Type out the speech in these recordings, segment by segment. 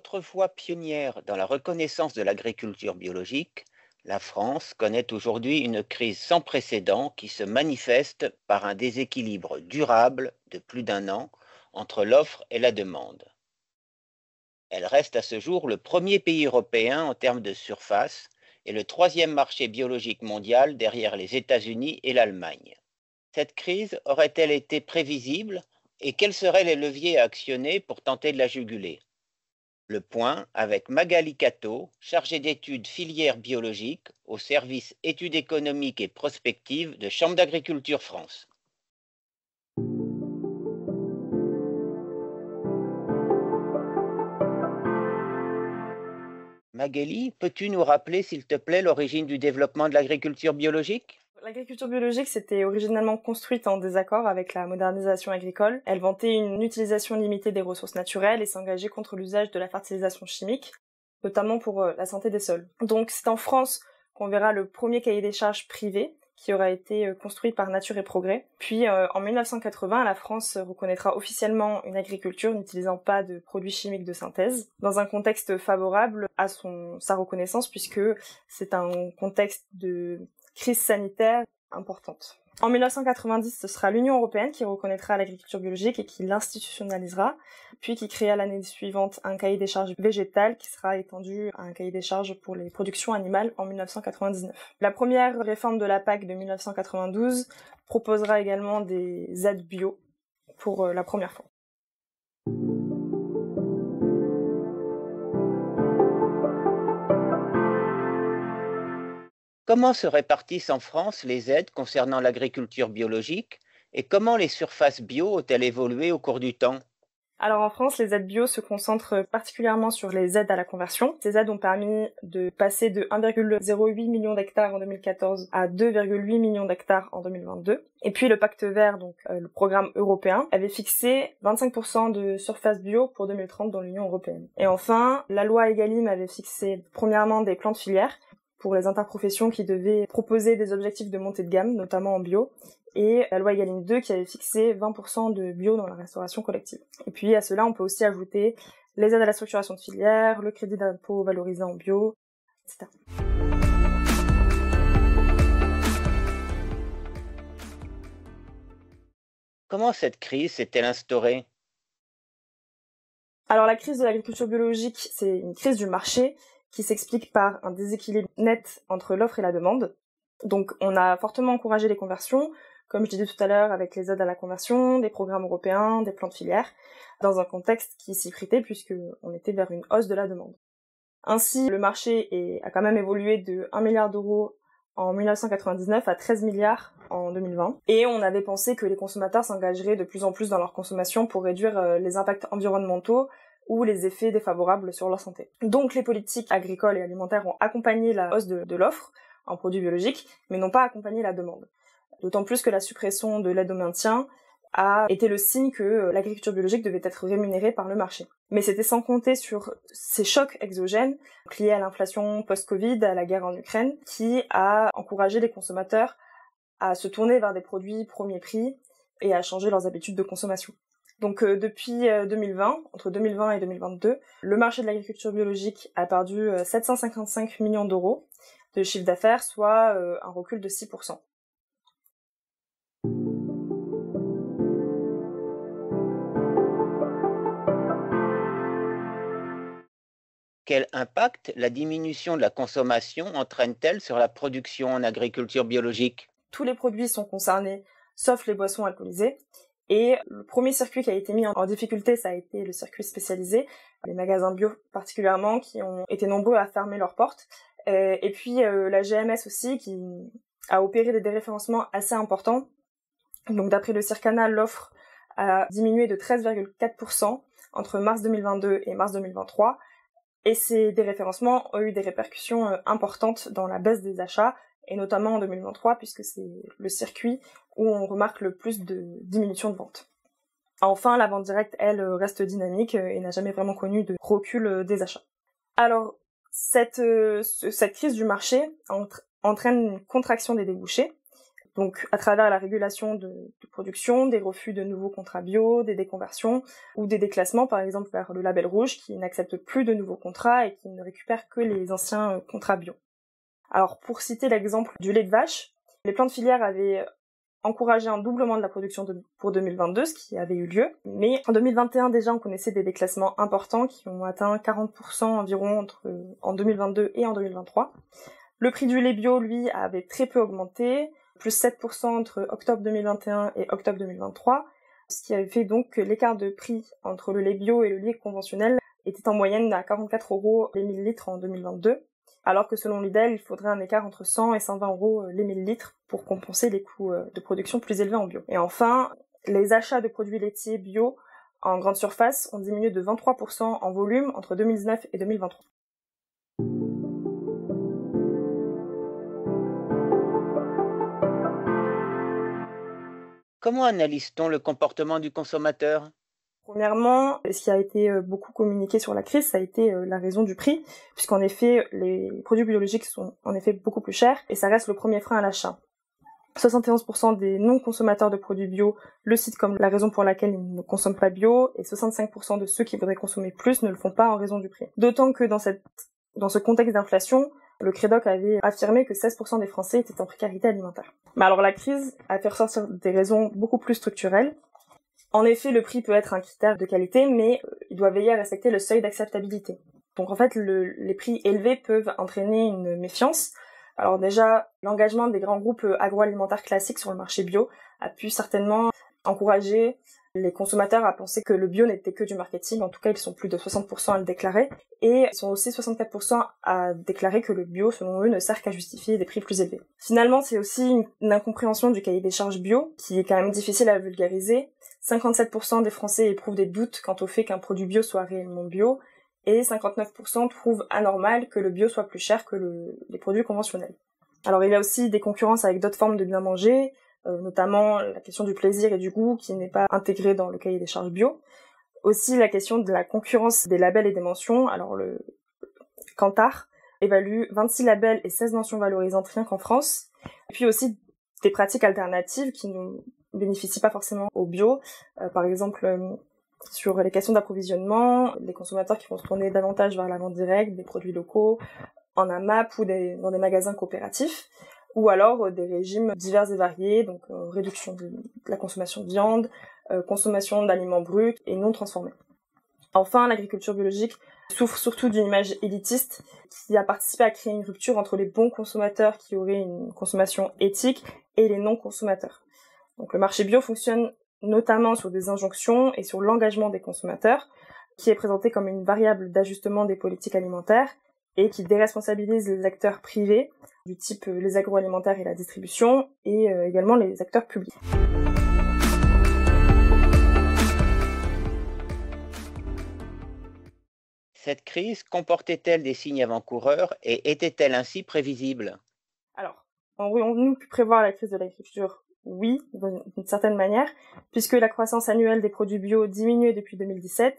Autrefois pionnière dans la reconnaissance de l'agriculture biologique, la France connaît aujourd'hui une crise sans précédent qui se manifeste par un déséquilibre durable de plus d'un an entre l'offre et la demande. Elle reste à ce jour le premier pays européen en termes de surface et le troisième marché biologique mondial derrière les États-Unis et l'Allemagne. Cette crise aurait-elle été prévisible et quels seraient les leviers à actionner pour tenter de la juguler? Le point avec Magali Cato, chargée d'études filière biologique au service études économiques et prospectives de Chambre d'agriculture France. Magali, peux-tu nous rappeler, s'il te plaît, l'origine du développement de l'agriculture biologique? L'agriculture biologique s'était originellement construite en désaccord avec la modernisation agricole. Elle vantait une utilisation limitée des ressources naturelles et s'engageait contre l'usage de la fertilisation chimique, notamment pour la santé des sols. Donc c'est en France qu'on verra le premier cahier des charges privé qui aura été construit par Nature et Progrès. Puis en 1980, la France reconnaîtra officiellement une agriculture n'utilisant pas de produits chimiques de synthèse, dans un contexte favorable à sa reconnaissance, puisque c'est un contexte de crise sanitaire importante. En 1990, ce sera l'Union européenne qui reconnaîtra l'agriculture biologique et qui l'institutionnalisera, puis qui créera l'année suivante un cahier des charges végétal qui sera étendu à un cahier des charges pour les productions animales en 1999. La première réforme de la PAC de 1992 proposera également des aides bio pour la première fois. Comment se répartissent en France les aides concernant l'agriculture biologique et comment les surfaces bio ont-elles évolué au cours du temps? Alors en France, les aides bio se concentrent particulièrement sur les aides à la conversion. Ces aides ont permis de passer de 1,08 million d'hectares en 2014 à 2,8 millions d'hectares en 2022. Et puis le Pacte vert, donc le programme européen, avait fixé 25% de surface bio pour 2030 dans l'Union européenne. Et enfin, la loi Egalim avait fixé premièrement des plans de filière pour les interprofessions qui devaient proposer des objectifs de montée de gamme, notamment en bio, et la loi Egalim 2 qui avait fixé 20% de bio dans la restauration collective. Et puis à cela, on peut aussi ajouter les aides à la structuration de filière, le crédit d'impôt valorisé en bio, etc. Comment cette crise s'est-elle instaurée? Alors la crise de l'agriculture biologique, c'est une crise du marché qui s'explique par un déséquilibre net entre l'offre et la demande. Donc on a fortement encouragé les conversions, comme je disais tout à l'heure, avec les aides à la conversion, des programmes européens, des plans de filière, dans un contexte qui s'y prêtait puisqu'on était vers une hausse de la demande. Ainsi, le marché a quand même évolué de 1 milliard d'euros en 1999 à 13 milliards en 2020. Et on avait pensé que les consommateurs s'engageraient de plus en plus dans leur consommation pour réduire les impacts environnementaux ou les effets défavorables sur leur santé. Donc les politiques agricoles et alimentaires ont accompagné la hausse de l'offre en produits biologiques, mais n'ont pas accompagné la demande. D'autant plus que la suppression de l'aide au maintien a été le signe que l'agriculture biologique devait être rémunérée par le marché. Mais c'était sans compter sur ces chocs exogènes liés à l'inflation post-Covid, à la guerre en Ukraine, qui a encouragé les consommateurs à se tourner vers des produits premier prix et à changer leurs habitudes de consommation. Donc depuis 2020, entre 2020 et 2022, le marché de l'agriculture biologique a perdu 755 millions d'euros de chiffre d'affaires, soit un recul de 6%. Quel impact la diminution de la consommation entraîne-t-elle sur la production en agriculture biologique? Tous les produits sont concernés, sauf les boissons alcoolisées. Et le premier circuit qui a été mis en difficulté, ça a été le circuit spécialisé, les magasins bio particulièrement, qui ont été nombreux à fermer leurs portes. Et puis la GMS aussi, qui a opéré des déréférencements assez importants. Donc d'après le Circana, l'offre a diminué de 13,4% entre mars 2022 et mars 2023. Et ces déréférencements ont eu des répercussions importantes dans la baisse des achats, et notamment en 2023, puisque c'est le circuit où on remarque le plus de diminution de vente. Enfin, la vente directe, elle, reste dynamique et n'a jamais vraiment connu de recul des achats. Alors, cette crise du marché entraîne une contraction des débouchés, Donc à travers la régulation de production, des refus de nouveaux contrats bio, des déconversions ou des déclassements par exemple vers le label rouge qui n'accepte plus de nouveaux contrats et qui ne récupère que les anciens contrats bio. Alors pour citer l'exemple du lait de vache, les plans de filière avaient encouragé un doublement de la production pour 2022, ce qui avait eu lieu. Mais en 2021 déjà, on connaissait des déclassements importants qui ont atteint 40% environ en 2022 et en 2023. Le prix du lait bio, lui, avait très peu augmenté, plus 7% entre octobre 2021 et octobre 2023, ce qui avait fait donc que l'écart de prix entre le lait bio et le lait conventionnel était en moyenne à 44 € les millilitres en 2022. Alors que selon l'IDEL, il faudrait un écart entre 100 et 120 € les millilitres pour compenser les coûts de production plus élevés en bio. Et enfin, les achats de produits laitiers bio en grande surface ont diminué de 23% en volume entre 2019 et 2023. Comment analyse-t-on le comportement du consommateur ? Premièrement, ce qui a été beaucoup communiqué sur la crise, ça a été la raison du prix, puisqu'en effet, les produits biologiques sont en effet beaucoup plus chers, et ça reste le premier frein à l'achat. 71% des non-consommateurs de produits bio le citent comme la raison pour laquelle ils ne consomment pas bio, et 65% de ceux qui voudraient consommer plus ne le font pas en raison du prix. D'autant que dans ce contexte d'inflation, le Crédoc avait affirmé que 16% des Français étaient en précarité alimentaire. Mais alors la crise a fait ressortir des raisons beaucoup plus structurelles. En effet, le prix peut être un critère de qualité, mais il doit veiller à respecter le seuil d'acceptabilité. Donc en fait, les prix élevés peuvent entraîner une méfiance. Alors déjà, l'engagement des grands groupes agroalimentaires classiques sur le marché bio a pu certainement encourager les consommateurs à penser que le bio n'était que du marketing. En tout cas, ils sont plus de 60% à le déclarer. Et ils sont aussi 64% à déclarer que le bio, selon eux, ne sert qu'à justifier des prix plus élevés. Finalement, c'est aussi une incompréhension du cahier des charges bio, qui est quand même difficile à vulgariser. 57% des Français éprouvent des doutes quant au fait qu'un produit bio soit réellement bio, et 59% trouvent anormal que le bio soit plus cher que les produits conventionnels. Alors il y a aussi des concurrences avec d'autres formes de bien manger, notamment la question du plaisir et du goût qui n'est pas intégrée dans le cahier des charges bio. Aussi la question de la concurrence des labels et des mentions. Alors le Kantar évalue 26 labels et 16 mentions valorisantes rien qu'en France. Et puis aussi des pratiques alternatives qui ne bénéficient pas forcément au bio. Par exemple, sur les questions d'approvisionnement, les consommateurs qui vont se tourner davantage vers la vente directe, des produits locaux, en AMAP ou dans des magasins coopératifs, ou alors des régimes divers et variés, donc réduction de la consommation de viande, consommation d'aliments bruts et non transformés. Enfin, l'agriculture biologique souffre surtout d'une image élitiste qui a participé à créer une rupture entre les bons consommateurs qui auraient une consommation éthique et les non-consommateurs. Donc le marché bio fonctionne notamment sur des injonctions et sur l'engagement des consommateurs, qui est présenté comme une variable d'ajustement des politiques alimentaires et qui déresponsabilise les acteurs privés, du type les agroalimentaires et la distribution, et également les acteurs publics. Cette crise comportait-elle des signes avant-coureurs et était-elle ainsi prévisible ? Alors, aurions-nous pu prévoir la crise de l'agriculture ? Oui, d'une certaine manière, puisque la croissance annuelle des produits bio diminuait depuis 2017,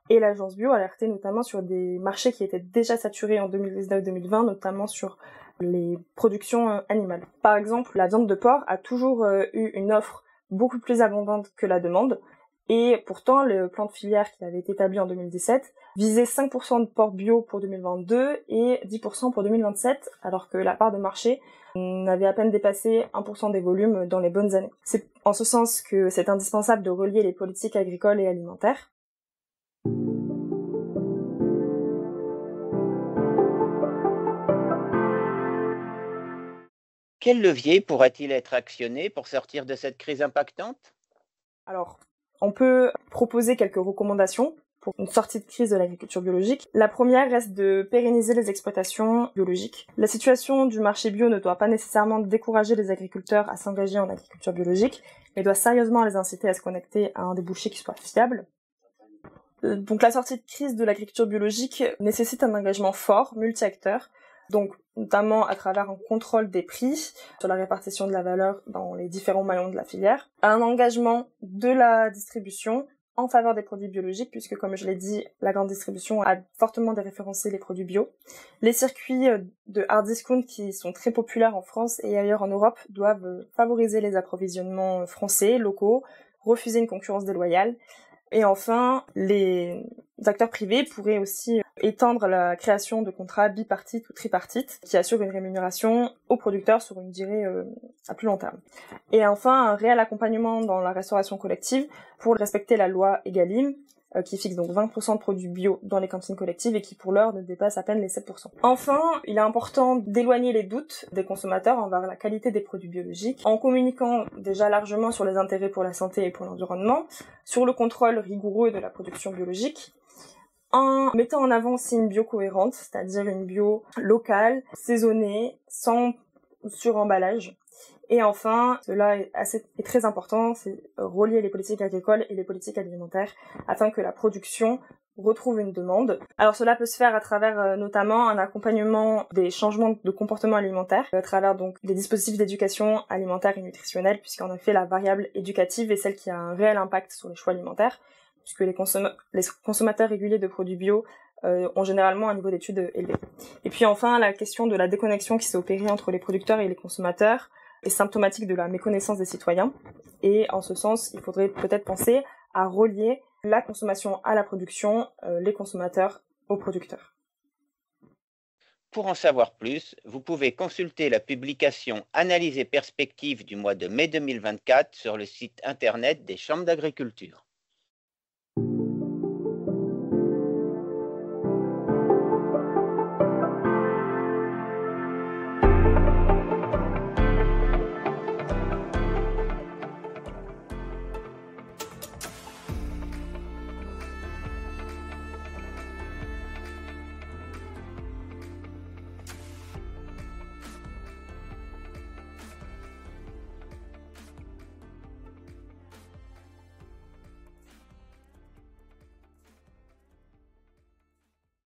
et l'agence bio alertait notamment sur des marchés qui étaient déjà saturés en 2019-2020, notamment sur les productions animales. Par exemple, la viande de porc a toujours eu une offre beaucoup plus abondante que la demande, et pourtant le plan de filière qui avait été établi en 2017 visait 5% de porc bio pour 2022 et 10% pour 2027, alors que la part de marché n'avait à peine dépassé 1% des volumes dans les bonnes années. C'est en ce sens que c'est indispensable de relier les politiques agricoles et alimentaires. Quel levier pourrait-il être actionné pour sortir de cette crise impactante ? Alors, on peut proposer quelques recommandations pour une sortie de crise de l'agriculture biologique. La première reste de pérenniser les exploitations biologiques. La situation du marché bio ne doit pas nécessairement décourager les agriculteurs à s'engager en agriculture biologique, mais doit sérieusement les inciter à se connecter à un débouché qui soit fiable. Donc la sortie de crise de l'agriculture biologique nécessite un engagement fort, multi-acteurs, donc notamment à travers un contrôle des prix, sur la répartition de la valeur dans les différents maillons de la filière, un engagement de la distribution en faveur des produits biologiques, puisque comme je l'ai dit, la grande distribution a fortement déréférencé les produits bio. Les circuits de hard discount qui sont très populaires en France et ailleurs en Europe doivent favoriser les approvisionnements français, locaux, refuser une concurrence déloyale. Et enfin, les acteurs privés pourraient aussi étendre la création de contrats bipartites ou tripartites qui assurent une rémunération aux producteurs sur une durée à plus long terme. Et enfin, un réel accompagnement dans la restauration collective pour respecter la loi Egalim, qui fixe donc 20% de produits bio dans les cantines collectives et qui pour l'heure ne dépasse à peine les 7%. Enfin, il est important d'éloigner les doutes des consommateurs envers la qualité des produits biologiques en communiquant déjà largement sur les intérêts pour la santé et pour l'environnement, sur le contrôle rigoureux de la production biologique, en mettant en avant aussi une bio cohérente, c'est-à-dire une bio locale, saisonnée, sans suremballage. Et enfin, cela est très important, c'est relier les politiques agricoles et les politiques alimentaires afin que la production retrouve une demande. Alors cela peut se faire à travers notamment un accompagnement des changements de comportement alimentaire, à travers donc des dispositifs d'éducation alimentaire et nutritionnelle, puisqu'en effet la variable éducative est celle qui a un réel impact sur les choix alimentaires, puisque les consommateurs réguliers de produits bio ont généralement un niveau d'études élevé. Et puis enfin, la question de la déconnexion qui s'est opérée entre les producteurs et les consommateurs est symptomatique de la méconnaissance des citoyens. Et en ce sens, il faudrait peut-être penser à relier la consommation à la production, les consommateurs aux producteurs. Pour en savoir plus, vous pouvez consulter la publication Analyse et perspectives du mois de mai 2024 sur le site internet des chambres d'agriculture.